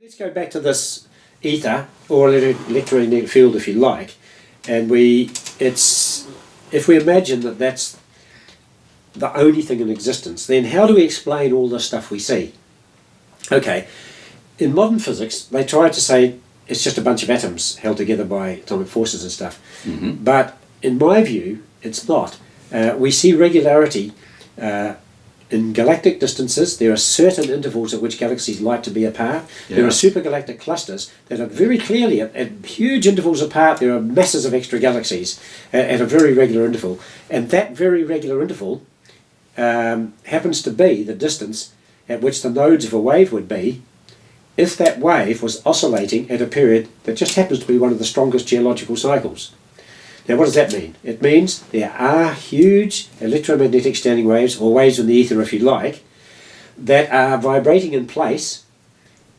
Let's go back to this ether or electromagnetic field, if you like, and if we imagine that that's the only thing in existence, then how do we explain all the stuff we see? Okay, in modern physics, they try to say it's just a bunch of atoms held together by atomic forces and stuff. Mm-hmm. But in my view, it's not. We see regularity in galactic distances. There are certain intervals at which galaxies like to be apart. Yeah. There are supergalactic clusters that are very clearly at huge intervals apart. There are masses of extra galaxies at a very regular interval. And that very regular interval happens to be the distance at which the nodes of a wave would be if that wave was oscillating at a period that just happens to be one of the strongest geological cycles. Now, what does that mean? It means there are huge electromagnetic standing waves, or waves in the ether if you like, that are vibrating in place,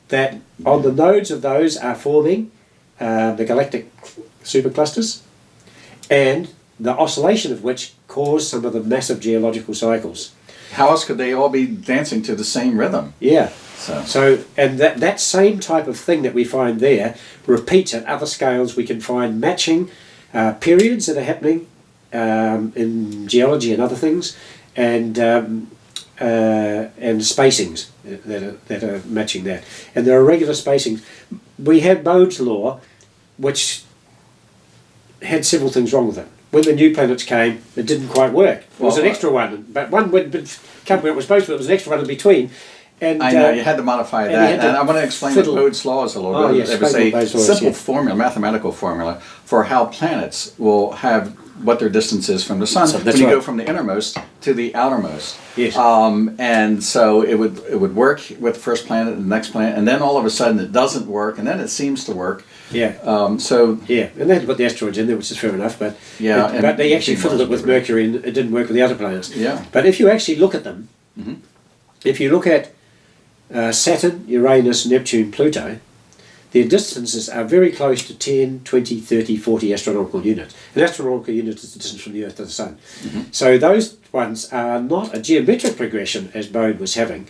that on the nodes of those are forming the galactic superclusters, and the oscillation of which cause some of the massive geological cycles. How else could they all be dancing to the same rhythm? Yeah. So And that same type of thing that we find there repeats at other scales. We can find matching periods that are happening in geology and other things, and spacings that are matching that. And there are regular spacings. We had Bode's law, which had several things wrong with it. When the new planets came, it didn't quite work. It was an extra one, but one would come where it was supposed to. It was an extra one in between. And I know, you had to modify that. And I want to explain what Bode's law is a little bit. Yes, it was a simple formula, mathematical formula, for how planets will have what their distance is from the sun when you go from the innermost to the outermost. Yes. And so it would work with the first planet and the next planet, and then all of a sudden it doesn't work, and then it seems to work. Yeah. Yeah, and they had to put the asteroids in there, which is fair enough. But yeah, but they actually fiddled it with Mercury, and it didn't work with the other planets. Yeah. But if you actually look at them, if you look at Saturn, Uranus, Neptune, Pluto, their distances are very close to 10, 20, 30, 40 astronomical units. An astronomical unit is the distance from the Earth to the Sun. So those ones are not a geometric progression as Bode was having,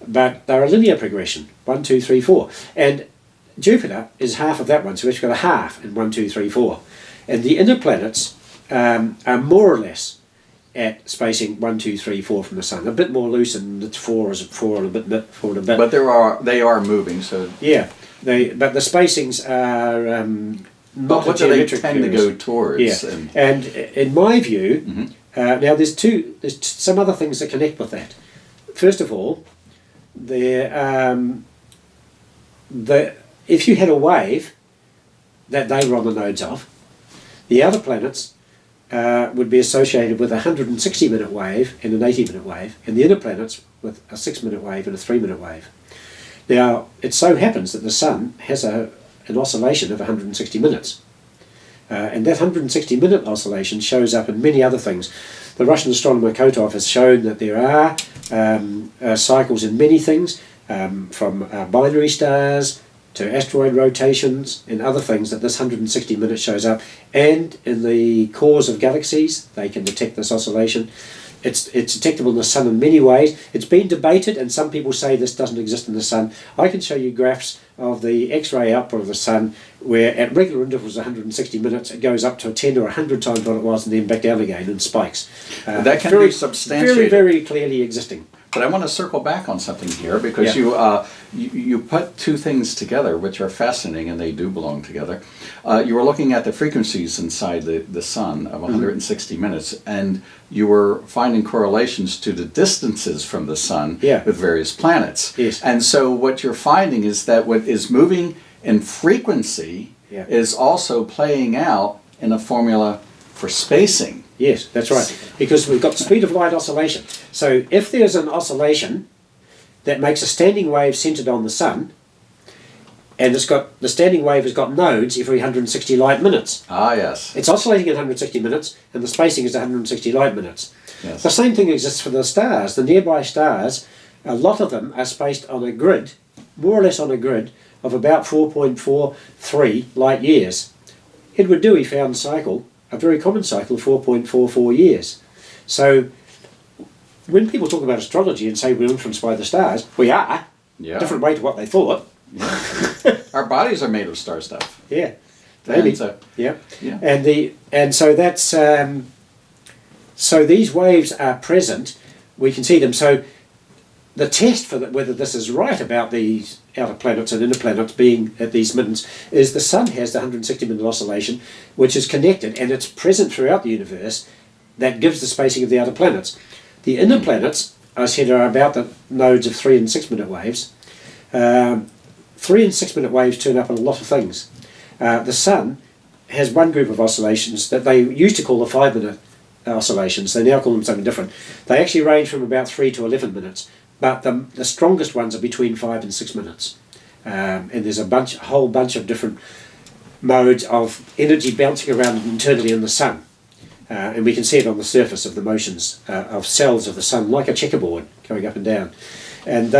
but they're a linear progression, 1, 2, 3, 4. And Jupiter is half of that one, so we've got a half in 1, 2, 3, 4. And the inner planets are more or less at spacing 1, 2, 3, 4 from the Sun. A bit more loose, and it's 4 is 4 and a bit, 4 and a bit. But they are moving, so yeah. But the spacings are not what do they tend to go towards? Yeah. And in my view, now there's some other things that connect with that. First of all, if you had a wave that they were on the nodes of, the outer planets would be associated with a 160-minute wave and an 80-minute wave, and the inner planets with a 6-minute wave and a 3-minute wave. Now, it so happens that the Sun has an oscillation of 160 minutes. And that 160-minute oscillation shows up in many other things. The Russian astronomer Kotov has shown that there are cycles in many things, from binary stars to asteroid rotations and other things, that this 160 minutes shows up. And in the cores of galaxies, they can detect this oscillation. It's detectable in the Sun in many ways. It's been debated, and some people say this doesn't exist in the Sun. I can show you graphs of the X-ray output of the Sun where at regular intervals, 160 minutes, it goes up to 10 or 100 times what it was and then back down again in spikes. That can be substantiated. Very, very clearly existing. But I want to circle back on something here, because you put two things together which are fascinating, and they do belong together. You were looking at the frequencies inside the Sun of 160 minutes, and you were finding correlations to the distances from the Sun with various planets. Yes. And so what you're finding is that what is moving in frequency is also playing out in a formula for spacing. Yes, that's right. Because we've got the speed of light oscillation. So if there's an oscillation that makes a standing wave centered on the Sun, and the standing wave has got nodes every 160 light minutes. Ah, yes. It's oscillating at 160 minutes, and the spacing is 160 light minutes. Yes. The same thing exists for the stars. The nearby stars, a lot of them are spaced on a grid, more or less on a grid, of about 4.43 light years. Edward Dewey found a very common cycle of 4.44 years. So when people talk about astrology and say we're influenced by the stars, we are. Yeah. Different way to what they thought. Our bodies are made of star stuff. Yeah, maybe. And so, Yeah, yeah. and so that's so these waves are present. We can see them. So the test for whether this is right about these outer planets and inner planets being at these middens is the sun has the 160 minute oscillation, which is connected and it's present throughout the universe. That gives the spacing of the outer planets. The inner planets, I said, are about the nodes of 3 and 6 minute waves. 3 and 6 minute waves turn up on a lot of things. The sun has one group of oscillations that they used to call the 5 minute oscillations. They now call them something different. They actually range from about 3 to 11 minutes, but the strongest ones are between 5 and 6 minutes. And there's a whole bunch of different modes of energy bouncing around internally in the sun. And we can see it on the surface of the motions of cells of the sun, like a checkerboard going up and down. And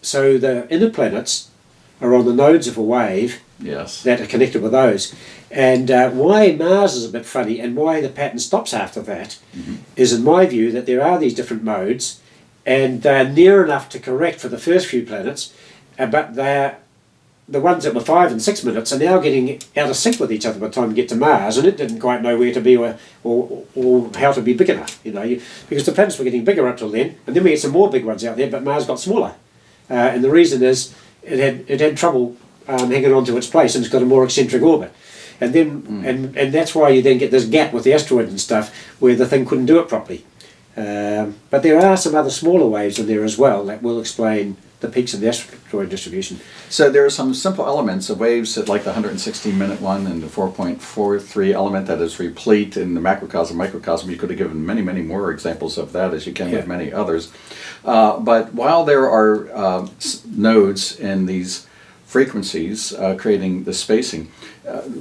so the inner planets are on the nodes of a wave that are connected with those. And why Mars is a bit funny and why the pattern stops after that is, in my view, that there are these different modes and they're near enough to correct for the first few planets, but the ones that were 5 and 6 minutes are now getting out of sync with each other by the time you get to Mars, and it didn't quite know where to be or how to be big enough, because the planets were getting bigger up till then, and then we had some more big ones out there, but Mars got smaller. And the reason is it had trouble hanging on to its place, and it's got a more eccentric orbit. And then and that's why you then get this gap with the asteroids and stuff, where the thing couldn't do it properly. But there are some other smaller waves in there as well that will explain the peaks in the asteroid distribution. So there are some simple elements of waves that, like the 160 minute one and the 4.43 element that is replete in the macrocosm, microcosm. You could have given many, many more examples of that, as you can with many others. But while there are nodes in these frequencies creating the spacing,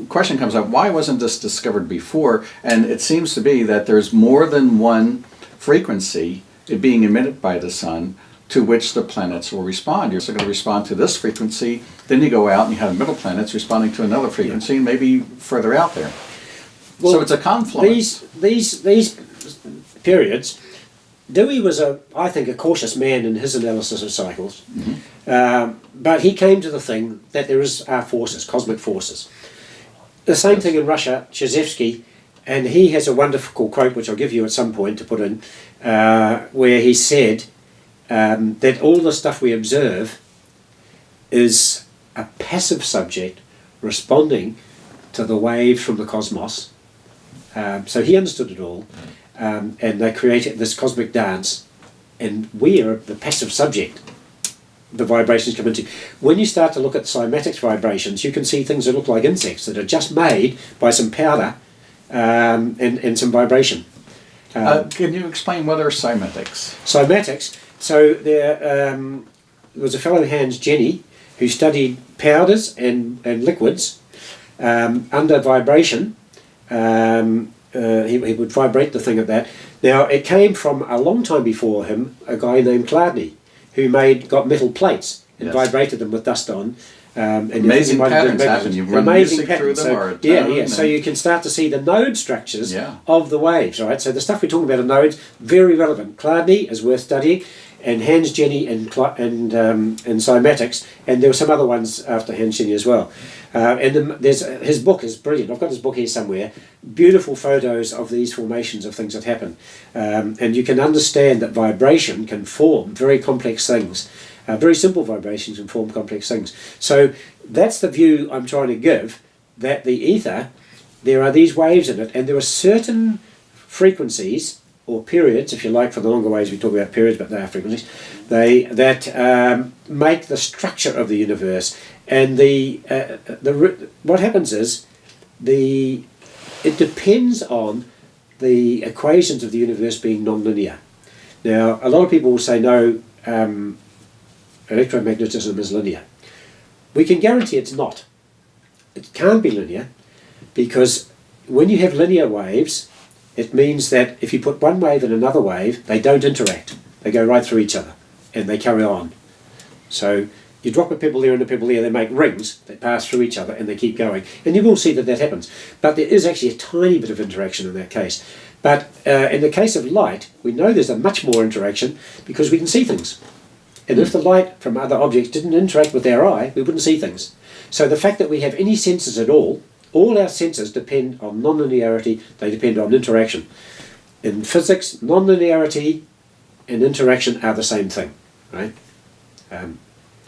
question comes up, why wasn't this discovered before? And it seems to be that there's more than one frequency being emitted by the sun to which the planets will respond. You're going to respond to this frequency, then you go out and you have middle planets responding to another frequency, and maybe further out there. Well, so it's a confluence. These periods, Dewey was I think a cautious man in his analysis of cycles, but he came to the thing that there are forces, cosmic forces. The same thing in Russia, Chizevsky, and he has a wonderful quote which I'll give you at some point to put in, where he said that all the stuff we observe is a passive subject responding to the wave from the cosmos. So he understood it all, and they created this cosmic dance, and we are the passive subject the vibrations come into. When you start to look at cymatics vibrations, you can see things that look like insects that are just made by some powder and some vibration. Can you explain what are cymatics? Cymatics. So there was a fellow, Hans Jenny, who studied powders and liquids under vibration. He would vibrate the thing at that. Now, it came from a long time before him, a guy named Chladni, who got metal plates and vibrated them with dust on. And amazing patterns happen. You run music through them, or so you can start to see the node structures of the waves. Right. So the stuff we're talking about are nodes, very relevant. Chladni is worth studying, and Hans Jenny and cymatics, and there were some other ones after Hans Jenny as well. And his book is brilliant. I've got his book here somewhere. Beautiful photos of these formations of things that happen, and you can understand that vibration can form very complex things. Very simple vibrations can form complex things. So that's the view I'm trying to give, that the ether, there are these waves in it, and there are certain frequencies, or periods, if you like, for the longer waves we talk about periods, but they are frequencies, that make the structure of the universe. And what happens is, it depends on the equations of the universe being non-linear. Now, a lot of people will say, no, electromagnetism is linear. We can guarantee it's not. It can't be linear, because when you have linear waves, it means that if you put one wave in another wave, they don't interact. They go right through each other, and they carry on. So you drop a pebble there and a pebble there, they make rings that pass through each other, and they keep going. And you will see that happens. But there is actually a tiny bit of interaction in that case. But in the case of light, we know there's a much more interaction, because we can see things. And if the light from other objects didn't interact with our eye, we wouldn't see things. So the fact that we have any senses at all our senses depend on nonlinearity, they depend on interaction. In physics, nonlinearity and interaction are the same thing, right?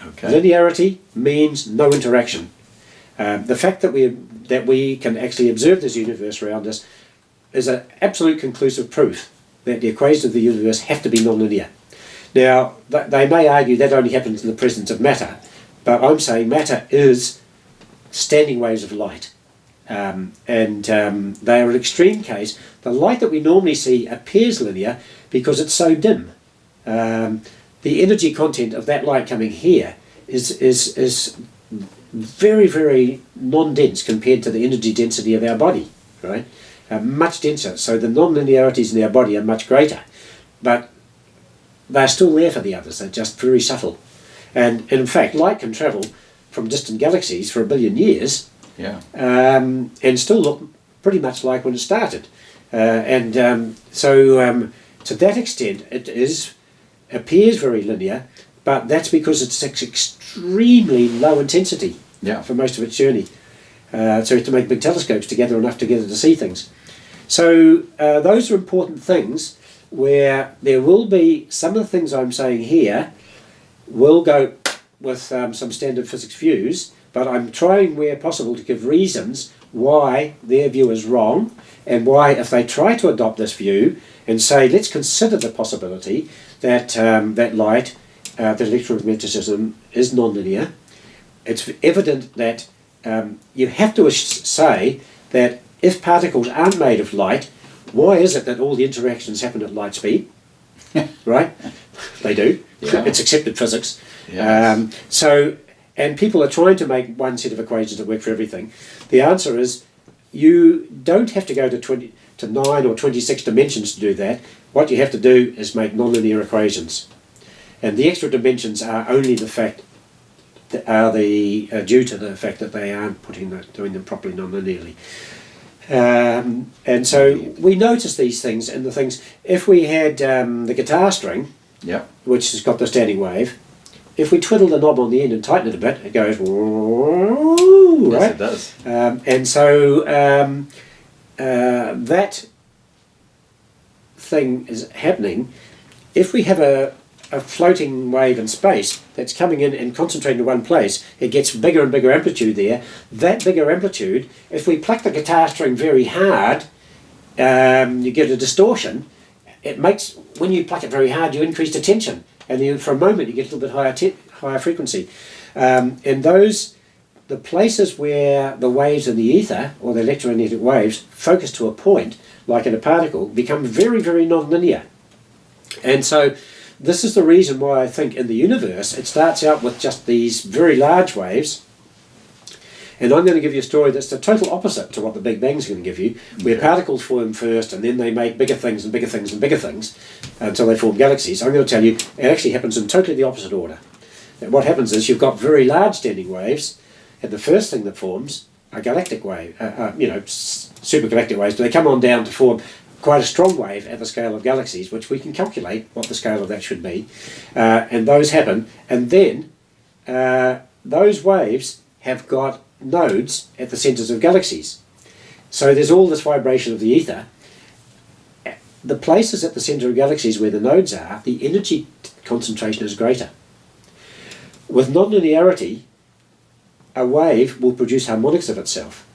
Linearity means no interaction. The fact that we can actually observe this universe around us is an absolute conclusive proof that the equations of the universe have to be nonlinear. Now, they may argue that only happens in the presence of matter, but I'm saying matter is standing waves of light. They are an extreme case. The light that we normally see appears linear because it's so dim. The energy content of that light coming here is very, very non-dense compared to the energy density of our body, right? Much denser. So the non-linearities in our body are much greater, but they're still there for the others. They're just very subtle. And in fact, light can travel from distant galaxies for 1 billion years, and still look pretty much like when it started. So to that extent, it appears very linear, but that's because it's extremely low intensity for most of its journey. So you have to make big telescopes together enough together to see things. So those are important things where there will be some of the things I'm saying here will go with some standard physics views, but I'm trying where possible to give reasons why their view is wrong, and why if they try to adopt this view and say let's consider the possibility that that light, that electromagnetism is nonlinear, it's evident that you have to say that if particles aren't made of light, why is it that all the interactions happen at light speed? Right? They do. Yeah. It's accepted physics. Yes. And people are trying to make one set of equations that work for everything. The answer is you don't have to go to 9 or 26 dimensions to do that. What you have to do is make nonlinear equations. And the extra dimensions are only due to the fact that they aren't doing them properly nonlinearly. And so we notice these things in the things. If we had the guitar string, which has got the standing wave, if we twiddle the knob on the end and tighten it a bit, it goes, right? Yes, it does. And so that thing is happening. If we have a floating wave in space that's coming in and concentrating in one place, it gets bigger and bigger amplitude there. That bigger amplitude, if we pluck the guitar string very hard, you get a distortion. It makes, when you pluck it very hard, you increase the tension, and then for a moment you get a little bit higher frequency. And the places where the waves in the ether, or the electromagnetic waves, focus to a point, like in a particle, become very, very non-linear. And so this is the reason why I think in the universe it starts out with just these very large waves. And I'm going to give you a story that's the total opposite to what the Big Bang's going to give you, where particles form first and then they make bigger things and bigger things and bigger things until they form galaxies. I'm going to tell you it actually happens in totally the opposite order. And what happens is you've got very large standing waves, and the first thing that forms are galactic wave, supergalactic waves, but they come on down to form quite a strong wave at the scale of galaxies, which we can calculate what the scale of that should be. And those happen, and then those waves have got nodes at the centres of galaxies. So there's all this vibration of the ether. The places at the centre of galaxies where the nodes are, the energy concentration is greater. With nonlinearity, a wave will produce harmonics of itself.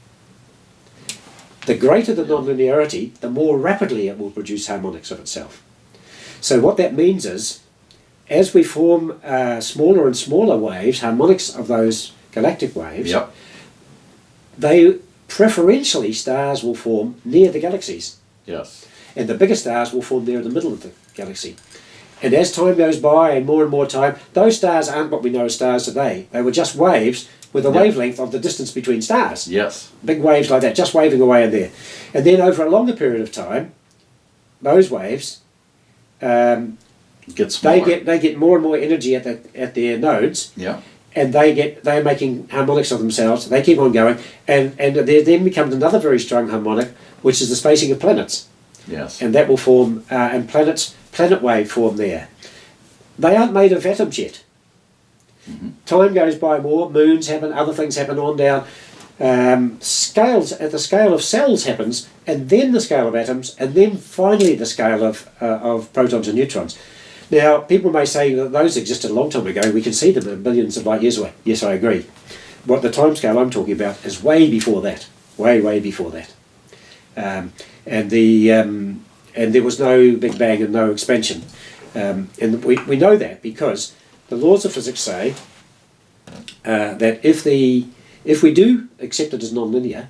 The greater the nonlinearity, the more rapidly it will produce harmonics of itself. So what that means is, as we form smaller and smaller waves, harmonics of those galactic waves, they preferentially, stars will form near the galaxies. Yes. And the bigger stars will form near the middle of the galaxy. And as time goes by and more time, those stars aren't what we know as stars today. They were just waves with a wavelength of the distance between stars. Yes. Big waves like that, just waving away in there. And then over a longer period of time, those waves get smaller. They get more and more energy at their nodes. Yeah. And they're making harmonics of themselves. They keep on going, and there then becomes another very strong harmonic, which is the spacing of planets. Yes. And that will form, and planet wave form there. they aren't made of atoms yet. Time goes by more, moons happen, other things happen on down. Scales at the scale of cells happens, and then the scale of atoms, and then finally the scale of protons and neutrons. Now, people may say that those existed a long time ago. We can see them in billions of light years away. Yes, I agree. What the time scale I'm talking about is way before that, way before that. And there was no Big Bang and no expansion. And we know that because the laws of physics say that if we do accept it as nonlinear,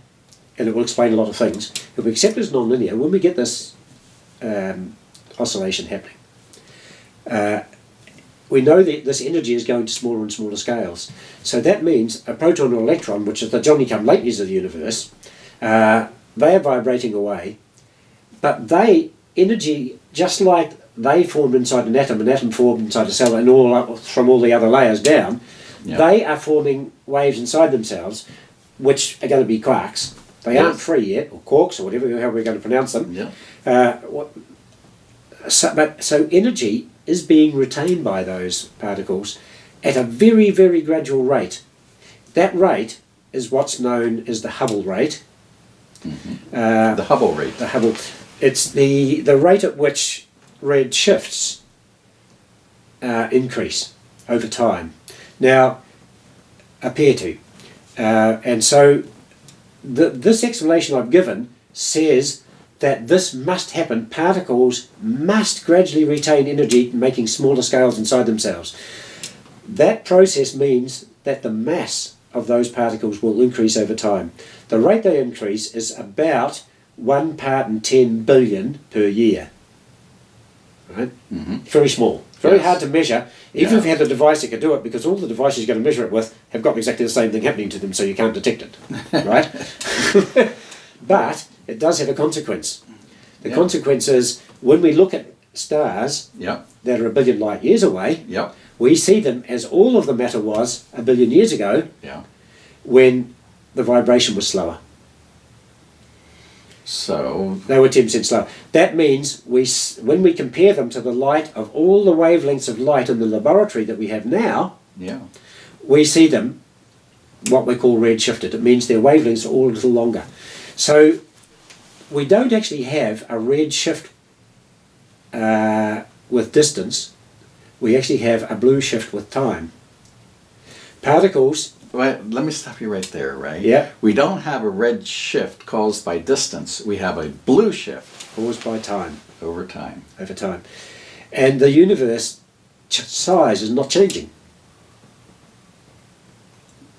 and it will explain a lot of things, if we accept it as nonlinear, when we get this oscillation happening, we know that this energy is going to smaller and smaller scales. So that means a proton or electron, which is the Johnny-come-latelys of the universe, they are vibrating away, but energy, just like they formed inside an atom formed inside a cell, and all up from all the other layers down, they are forming waves inside themselves, which are going to be quarks. They aren't free yet, or quarks, or whatever, how we're going to pronounce them. So energy is being retained by those particles at a very, very gradual rate. That rate is what's known as the Hubble rate. The Hubble rate. The Hubble. It's the rate at which red shifts increase over time. Now, appear to. And so this explanation I've given says that this must happen. Particles must gradually retain energy, making smaller scales inside themselves. That process means that the mass of those particles will increase over time. The rate they increase is about 1 part in 10 billion per year. Right? Very small. Very hard to measure. Even if you had a device that could do it, because all the devices you're going to measure it with have got exactly the same thing happening to them, so you can't detect it. Right? But it does have a consequence. The consequence is when we look at stars that are a billion light years away, we see them as all of the matter was a billion years ago when the vibration was slower. So they were 10% slower. That means when we compare them to the light of all the wavelengths of light in the laboratory that we have now, we see them what we call redshifted. It means their wavelengths are all a little longer. So we don't actually have a redshift with distance. We actually have a blue shift with time. Particles... Well, let me stop you right there, Ray. Yeah. We don't have a red shift caused by distance. We have a blue shift. Caused by time. Over time. Over time. And the universe size is not changing.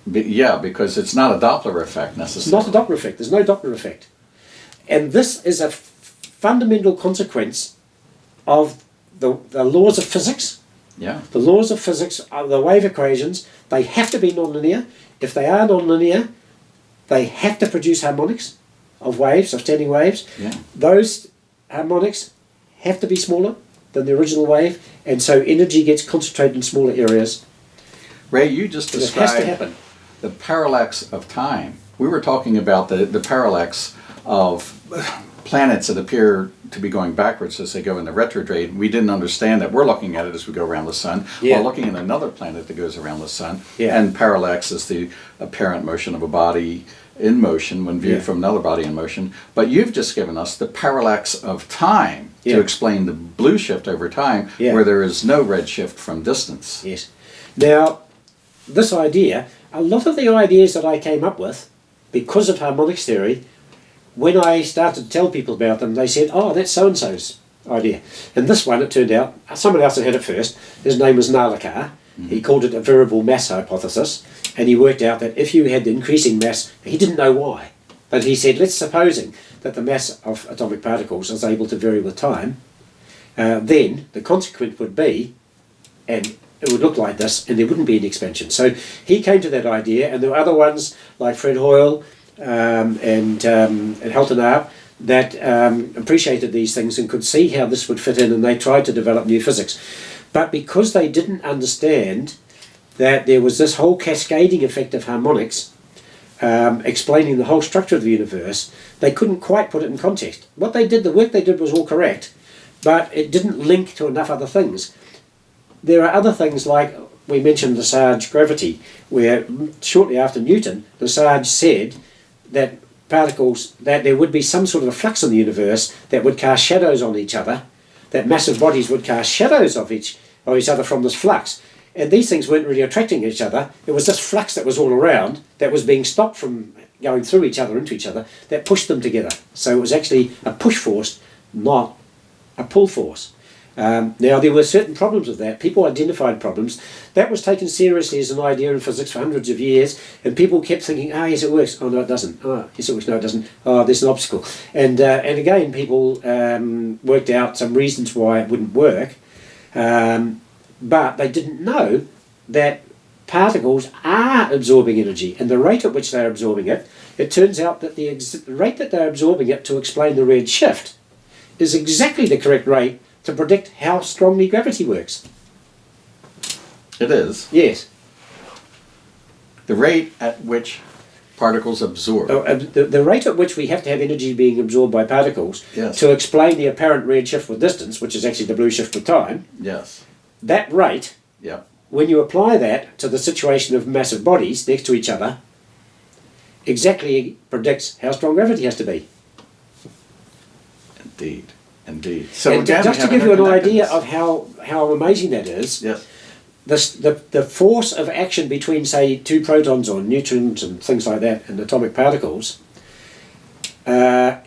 Because it's not a Doppler effect necessarily. It's not a Doppler effect. There's no Doppler effect. And this is a fundamental consequence of the laws of physics. The laws of physics are the wave equations. They have to be nonlinear. If they are nonlinear, they have to produce harmonics of waves, of standing waves. Those harmonics have to be smaller than the original wave, and so energy gets concentrated in smaller areas. Ray, you just described it has to happen. The parallax of time. We were talking about the parallax of planets that appear to be going backwards as they go in the retrograde. We didn't understand that. We're looking at it as we go around the sun, while looking at another planet that goes around the sun. And parallax is the apparent motion of a body in motion when viewed from another body in motion. But you've just given us the parallax of time to explain the blue shift over time, where there is no red shift from distance. Now, this idea, a lot of the ideas that I came up with, because of harmonics theory, when I started to tell people about them, they said, oh, that's so-and-so's idea. And this one, it turned out, someone else had it first. His name was Nalakar. He called it a variable mass hypothesis. And he worked out that if you had the increasing mass, he didn't know why, but he said, let's supposing that the mass of atomic particles is able to vary with time, then the consequence would be, and it would look like this, and there wouldn't be any expansion. So he came to that idea, and there were other ones like Fred Hoyle, and Helton Arp that appreciated these things and could see how this would fit in, and they tried to develop new physics. But because they didn't understand that there was this whole cascading effect of harmonics explaining the whole structure of the universe, they couldn't quite put it in context. The work they did was all correct, but it didn't link to enough other things. there are other things like we mentioned LeSage gravity, where shortly after Newton, LeSage said that particles, that there would be some sort of a flux in the universe that would cast shadows on each other, that massive bodies would cast shadows of each other from this flux. And these things weren't really attracting each other. It was this flux that was all around that was being stopped from going through each other into each other that pushed them together. So it was actually a push force, not a pull force. Now, there were certain problems with that. People identified problems. That was taken seriously as an idea in physics for hundreds of years, and people kept thinking, oh, yes, it works. Oh, no, it doesn't. Oh, yes, it works. No, it doesn't. Oh, there's an obstacle. And again, people worked out some reasons why it wouldn't work, but they didn't know that particles are absorbing energy, and the rate at which they're absorbing it, it turns out that the rate that they're absorbing it to explain the red shift is exactly the correct rate to predict how strongly gravity works. It is. Yes. The rate at which particles absorb. The rate at which we have to have energy being absorbed by particles to explain the apparent red shift with distance, which is actually the blue shift with time. Yes. That rate, when you apply that to the situation of massive bodies next to each other, exactly predicts how strong gravity has to be. Indeed. Indeed. So and again, just to give you an idea of how amazing that is, the force of action between, say, two protons or neutrons and things like that and atomic particles, and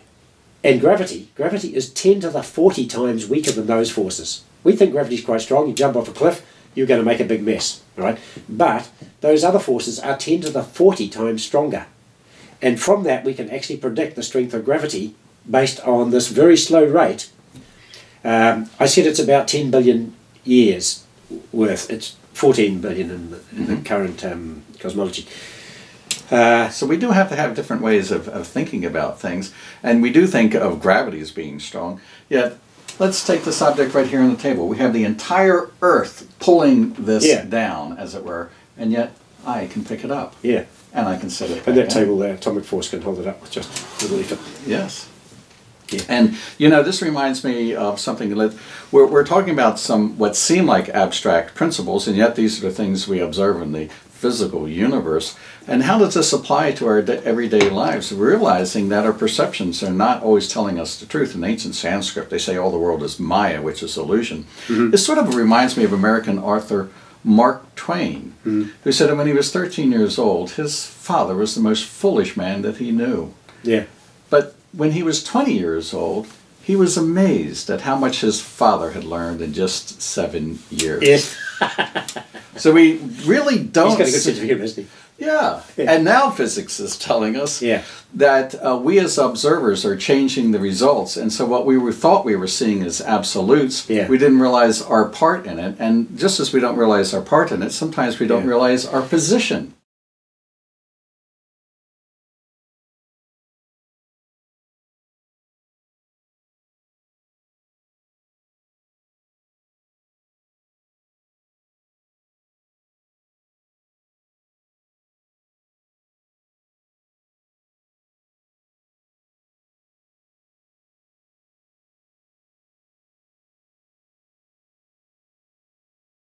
gravity is 10 to the 40 times weaker than those forces. We think gravity is quite strong. You jump off a cliff, you're going to make a big mess, right? But those other forces are 10 to the 40 times stronger. And from that, we can actually predict the strength of gravity based on this very slow rate. I said it's about 10 billion years worth. It's 14 billion in the current cosmology. So we do have to have different ways of thinking about things, and we do think of gravity as being strong. Yet, let's take this object right here on the table. We have the entire Earth pulling this down, as it were, and yet I can pick it up. Yeah. And I can set it back And that down. table there, atomic force can hold it up with just a little effort. Yes. Yeah. And, this reminds me of something that we're talking about some what seem like abstract principles, and yet these are the things we observe in the physical universe. And how does this apply to our everyday lives? Realizing that our perceptions are not always telling us the truth. In ancient Sanskrit, they say all the world is Maya, which is illusion. This sort of reminds me of American author Mark Twain, who said that when he was 13 years old, his father was the most foolish man that he knew. Yeah. But when he was 20 years old, he was amazed at how much his father had learned in just 7 years. Yes. So we really don't... He's got a good sense of humour, isn't he? Yeah. And now physics is telling us that we as observers are changing the results. And so what we thought we were seeing as absolutes, we didn't realize our part in it. And just as we don't realize our part in it, sometimes we don't realize our position